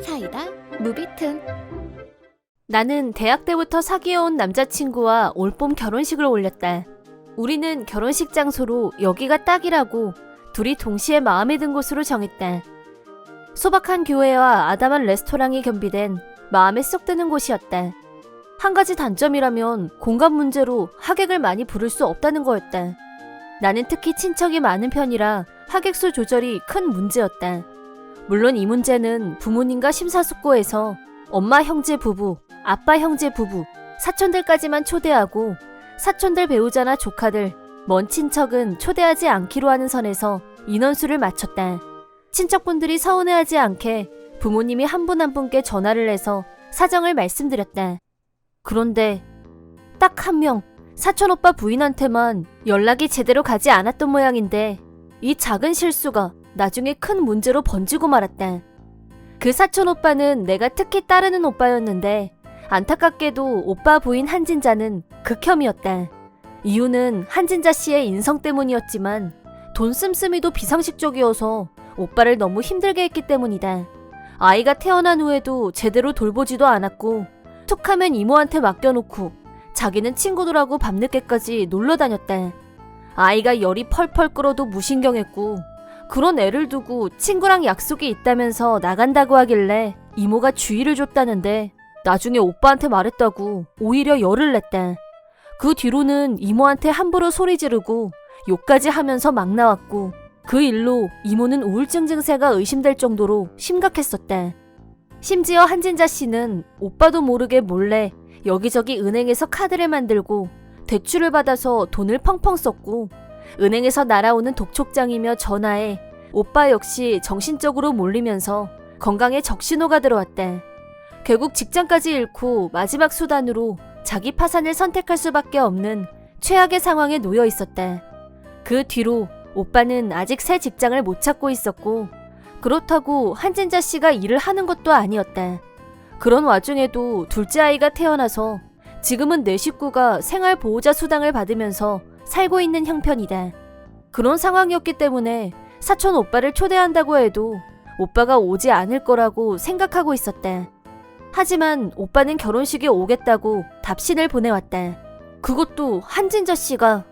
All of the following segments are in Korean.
사이다 무비튼. 나는 대학 때부터 사귀어온 남자친구와 올봄 결혼식을 올렸다. 우리는 결혼식 장소로 여기가 딱이라고 둘이 동시에 마음에 든 곳으로 정했다. 소박한 교회와 아담한 레스토랑이 겸비된 마음에 쏙 드는 곳이었다. 한 가지 단점이라면 공간 문제로 하객을 많이 부를 수 없다는 거였다. 나는 특히 친척이 많은 편이라 하객수 조절이 큰 문제였다. 물론 이 문제는 부모님과 심사숙고해서 엄마 형제 부부, 아빠 형제 부부, 사촌들까지만 초대하고 사촌들 배우자나 조카들, 먼 친척은 초대하지 않기로 하는 선에서 인원수를 맞췄다. 친척분들이 서운해하지 않게 부모님이 한 분 한 분께 전화를 해서 사정을 말씀드렸다. 그런데 딱 한 명, 사촌오빠 부인한테만 연락이 제대로 가지 않았던 모양인데 이 작은 실수가 나중에 큰 문제로 번지고 말았다. 그 사촌오빠는 내가 특히 따르는 오빠였는데 안타깝게도 오빠 부인 한진자는 극혐이었다. 이유는 한진자 씨의 인성 때문이었지만 돈 씀씀이도 비상식적이어서 오빠를 너무 힘들게 했기 때문이다. 아이가 태어난 후에도 제대로 돌보지도 않았고 툭하면 이모한테 맡겨놓고 자기는 친구들하고 밤늦게까지 놀러 다녔다. 아이가 열이 펄펄 끓어도 무신경했고 그런 애를 두고 친구랑 약속이 있다면서 나간다고 하길래 이모가 주의를 줬다는데 나중에 오빠한테 말했다고 오히려 열을 냈다. 그 뒤로는 이모한테 함부로 소리 지르고 욕까지 하면서 막 나왔고 그 일로 이모는 우울증 증세가 의심될 정도로 심각했었다. 심지어 한진자 씨는 오빠도 모르게 몰래 여기저기 은행에서 카드를 만들고 대출을 받아서 돈을 펑펑 썼고 은행에서 날아오는 독촉장이며 전화에 오빠 역시 정신적으로 몰리면서 건강에 적신호가 들어왔다. 결국 직장까지 잃고 마지막 수단으로 자기 파산을 선택할 수밖에 없는 최악의 상황에 놓여 있었다. 그 뒤로 오빠는 아직 새 직장을 못 찾고 있었고 그렇다고 한진자 씨가 일을 하는 것도 아니었다. 그런 와중에도 둘째 아이가 태어나서 지금은 내 식구가 생활보호자 수당을 받으면서 살고 있는 형편이다. 그런 상황이었기 때문에 사촌 오빠를 초대한다고 해도 오빠가 오지 않을 거라고 생각하고 있었다. 하지만 오빠는 결혼식에 오겠다고 답신을 보내왔다. 그것도 한진자 씨가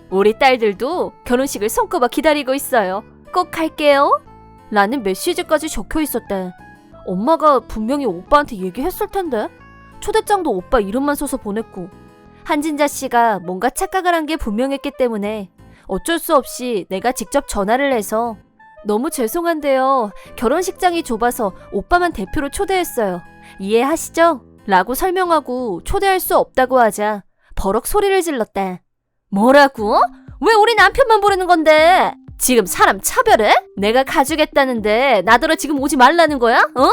우리 딸들도 결혼식을 손꼽아 기다리고 있어요. 꼭 갈게요. 라는 메시지까지 적혀 있었다. 엄마가 분명히 오빠한테 얘기했을 텐데 초대장도 오빠 이름만 써서 보냈고 한진자 씨가 뭔가 착각을 한 게 분명했기 때문에 어쩔 수 없이 내가 직접 전화를 해서 너무 죄송한데요. 결혼식장이 좁아서 오빠만 대표로 초대했어요. 이해하시죠? 라고 설명하고 초대할 수 없다고 하자 버럭 소리를 질렀다. 뭐라고? 왜 우리 남편만 부르는 건데? 지금 사람 차별해? 내가 가주겠다는데 나더러 지금 오지 말라는 거야? 어?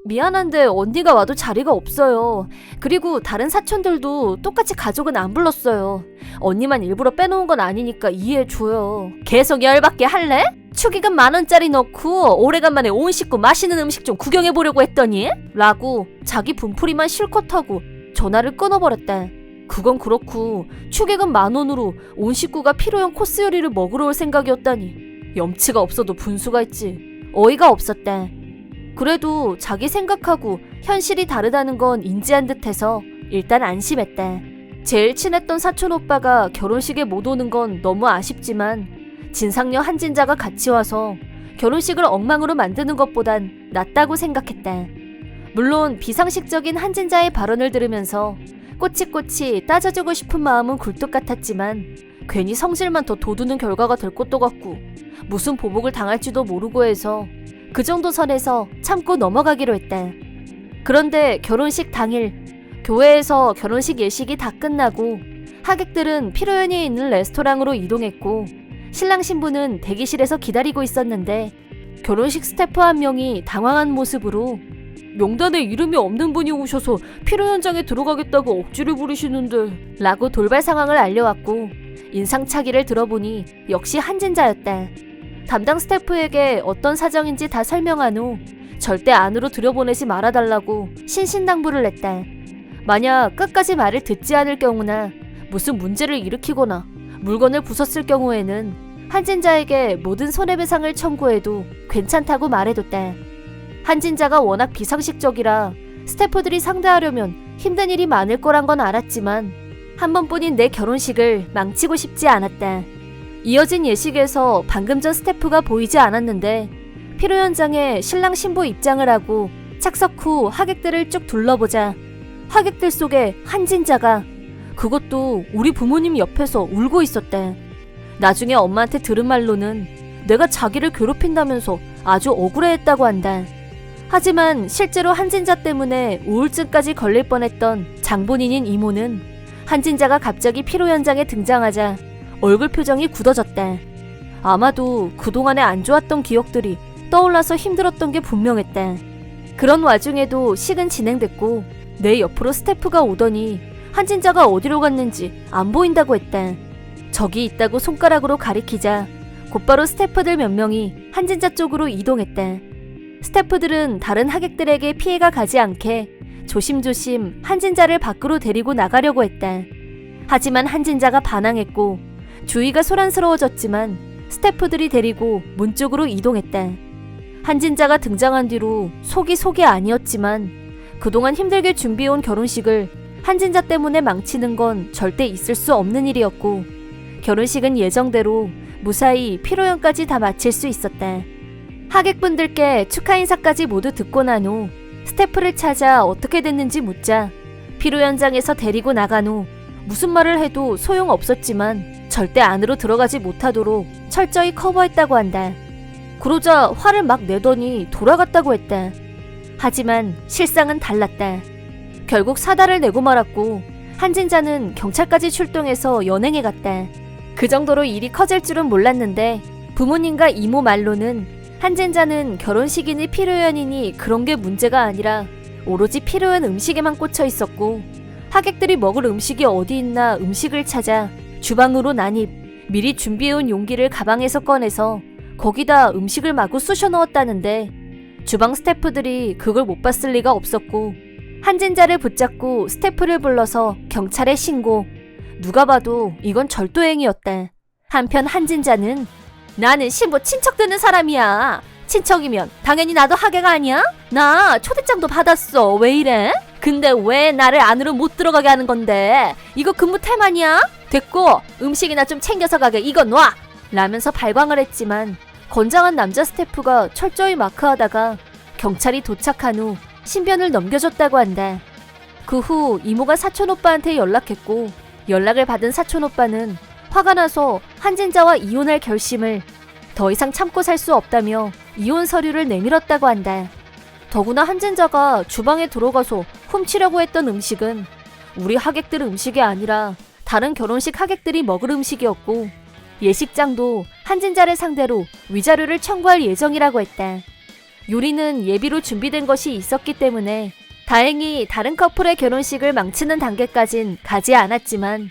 미안한데 언니가 와도 자리가 없어요. 그리고 다른 사촌들도 똑같이 가족은 안 불렀어요. 언니만 일부러 빼놓은 건 아니니까 이해해줘요. 계속 열받게 할래? 축의금 10,000원짜리 넣고 오래간만에 온 식구 맛있는 음식 좀 구경해보려고 했더니? 라고 자기 분풀이만 실컷 하고 전화를 끊어버렸다. 그건 그렇고 축의금 10,000원으로 온 식구가 필요한 코스 요리를 먹으러 올 생각이었다니 염치가 없어도 분수가 있지. 어이가 없었다. 그래도 자기 생각하고 현실이 다르다는 건 인지한 듯해서 일단 안심했다. 제일 친했던 사촌 오빠가 결혼식에 못 오는 건 너무 아쉽지만 진상녀 한진자가 같이 와서 결혼식을 엉망으로 만드는 것보단 낫다고 생각했다. 물론 비상식적인 한진자의 발언을 들으면서 꼬치꼬치 따져주고 싶은 마음은 굴뚝 같았지만 괜히 성질만 더 돋우는 결과가 될 것도 같고 무슨 보복을 당할지도 모르고 해서 그 정도 선에서 참고 넘어가기로 했다. 그런데 결혼식 당일 교회에서 결혼식 예식이 다 끝나고 하객들은 피로연이 있는 레스토랑으로 이동했고 신랑 신부는 대기실에서 기다리고 있었는데 결혼식 스태프 한 명이 당황한 모습으로 명단에 이름이 없는 분이 오셔서 피로 현장에 들어가겠다고 억지를 부리시는데 라고 돌발 상황을 알려왔고 인상착의를 들어보니 역시 한진자였다. 담당 스태프에게 어떤 사정인지 다 설명한 후 절대 안으로 들여보내지 말아달라고 신신당부를 냈다. 만약 끝까지 말을 듣지 않을 경우나 무슨 문제를 일으키거나 물건을 부쉈을 경우에는 한진자에게 모든 손해배상을 청구해도 괜찮다고 말해뒀다. 한진자가 워낙 비상식적이라 스태프들이 상대하려면 힘든 일이 많을 거란 건 알았지만 한 번뿐인 내 결혼식을 망치고 싶지 않았다. 이어진 예식에서 방금 전 스태프가 보이지 않았는데 피로 현장에 신랑 신부 입장을 하고 착석 후 하객들을 쭉 둘러보자 하객들 속에 한진자가, 그것도 우리 부모님 옆에서 울고 있었대. 나중에 엄마한테 들은 말로는 내가 자기를 괴롭힌다면서 아주 억울해했다고 한다. 하지만 실제로 한진자 때문에 우울증까지 걸릴 뻔했던 장본인인 이모는 한진자가 갑자기 피로 현장에 등장하자 얼굴 표정이 굳어졌다. 아마도 그동안에 안 좋았던 기억들이 떠올라서 힘들었던 게 분명했다. 그런 와중에도 식은 진행됐고 내 옆으로 스태프가 오더니 한진자가 어디로 갔는지 안 보인다고 했다. 저기 있다고 손가락으로 가리키자 곧바로 스태프들 몇 명이 한진자 쪽으로 이동했다. 스태프들은 다른 하객들에게 피해가 가지 않게 조심조심 한진자를 밖으로 데리고 나가려고 했다. 하지만 한진자가 반항했고 주위가 소란스러워졌지만 스태프들이 데리고 문 쪽으로 이동했다. 한진자가 등장한 뒤로 속이 아니었지만 그동안 힘들게 준비해온 결혼식을 한진자 때문에 망치는 건 절대 있을 수 없는 일이었고 결혼식은 예정대로 무사히 피로연까지 다 마칠 수 있었다. 하객분들께 축하 인사까지 모두 듣고 난 후 스태프를 찾아 어떻게 됐는지 묻자 피로 현장에서 데리고 나간 후 무슨 말을 해도 소용없었지만 절대 안으로 들어가지 못하도록 철저히 커버했다고 한다. 그러자 화를 막 내더니 돌아갔다고 했다. 하지만 실상은 달랐다. 결국 사달을 내고 말았고 한진자는 경찰까지 출동해서 연행해 갔다. 그 정도로 일이 커질 줄은 몰랐는데 부모님과 이모 말로는 한진자는 결혼식이니 피로연이니 그런 게 문제가 아니라 오로지 피로연 음식에만 꽂혀 있었고 하객들이 먹을 음식이 어디 있나 음식을 찾아 주방으로 난입, 미리 준비해온 용기를 가방에서 꺼내서 거기다 음식을 마구 쑤셔 넣었다는데 주방 스태프들이 그걸 못 봤을 리가 없었고 한진자를 붙잡고 스태프를 불러서 경찰에 신고. 누가 봐도 이건 절도행위였다. 한편 한진자는 나는 신부 친척 되는 사람이야. 친척이면 당연히 나도 하객 아니야? 나 초대장도 받았어. 왜 이래? 근데 왜 나를 안으로 못 들어가게 하는 건데? 이거 근무 태만이야? 됐고 음식이나 좀 챙겨서 가게. 이거 놔! 라면서 발광을 했지만 건장한 남자 스태프가 철저히 마크하다가 경찰이 도착한 후 신변을 넘겨줬다고 한다. 그 후 이모가 사촌오빠한테 연락했고 연락을 받은 사촌오빠는 화가 나서 한진자와 이혼할 결심을, 더 이상 참고 살 수 없다며 이혼 서류를 내밀었다고 한다. 더구나 한진자가 주방에 들어가서 훔치려고 했던 음식은 우리 하객들 음식이 아니라 다른 결혼식 하객들이 먹을 음식이었고 예식장도 한진자를 상대로 위자료를 청구할 예정이라고 했다. 요리는 예비로 준비된 것이 있었기 때문에 다행히 다른 커플의 결혼식을 망치는 단계까진 가지 않았지만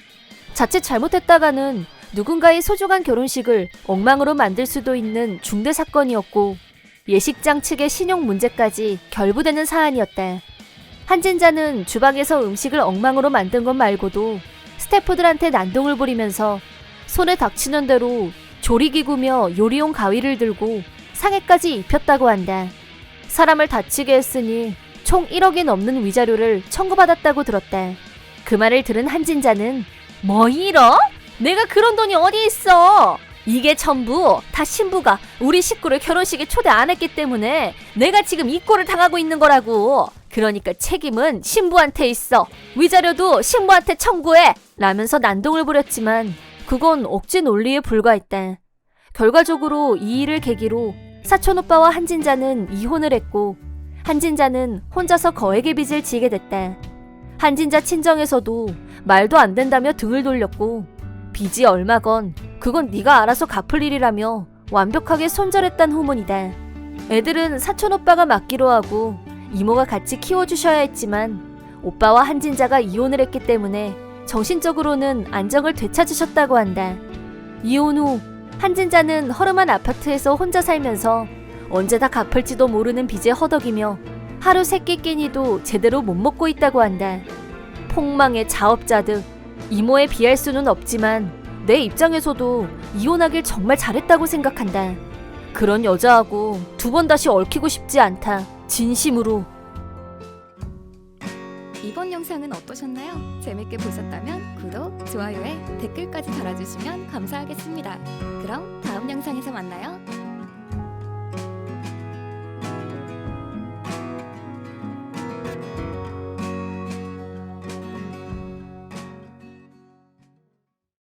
자칫 잘못했다가는 누군가의 소중한 결혼식을 엉망으로 만들 수도 있는 중대 사건이었고 예식장 측의 신용 문제까지 결부되는 사안이었다. 한진자는 주방에서 음식을 엉망으로 만든 것 말고도 스태프들한테 난동을 부리면서 손에 닥치는 대로 조리기구며 요리용 가위를 들고 상해까지 입혔다고 한다. 사람을 다치게 했으니 총 1억이 넘는 위자료를 청구받았다고 들었다. 그 말을 들은 한진자는 뭐 1억? 내가 그런 돈이 어디 있어? 이게 전부 다 신부가 우리 식구를 결혼식에 초대 안 했기 때문에 내가 지금 이 꼴을 당하고 있는 거라고. 그러니까 책임은 신부한테 있어. 위자료도 신부한테 청구해. 라면서 난동을 부렸지만 그건 억지 논리에 불과했다. 결과적으로 이 일을 계기로 사촌오빠와 한진자는 이혼을 했고 한진자는 혼자서 거액의 빚을 지게 됐다. 한진자 친정에서도 말도 안 된다며 등을 돌렸고 빚이 얼마건 그건 네가 알아서 갚을 일이라며 완벽하게 손절했단 후문이다. 애들은 사촌오빠가 맡기로 하고 이모가 같이 키워주셔야 했지만 오빠와 한진자가 이혼을 했기 때문에 정신적으로는 안정을 되찾으셨다고 한다. 이혼 후 한진자는 허름한 아파트에서 혼자 살면서 언제 다 갚을지도 모르는 빚에 허덕이며 하루 세끼 끼니도 제대로 못 먹고 있다고 한다. 폭망의 자업자득. 이모에 비할 수는 없지만 내 입장에서도 이혼하길 정말 잘했다고 생각한다. 그런 여자하고 두 번 다시 얽히고 싶지 않다. 진심으로. 이번 영상은 어떠셨나요? 재밌게 보셨다면 구독, 좋아요에 댓글까지 달아주시면 감사하겠습니다. 그럼 다음 영상에서 만나요.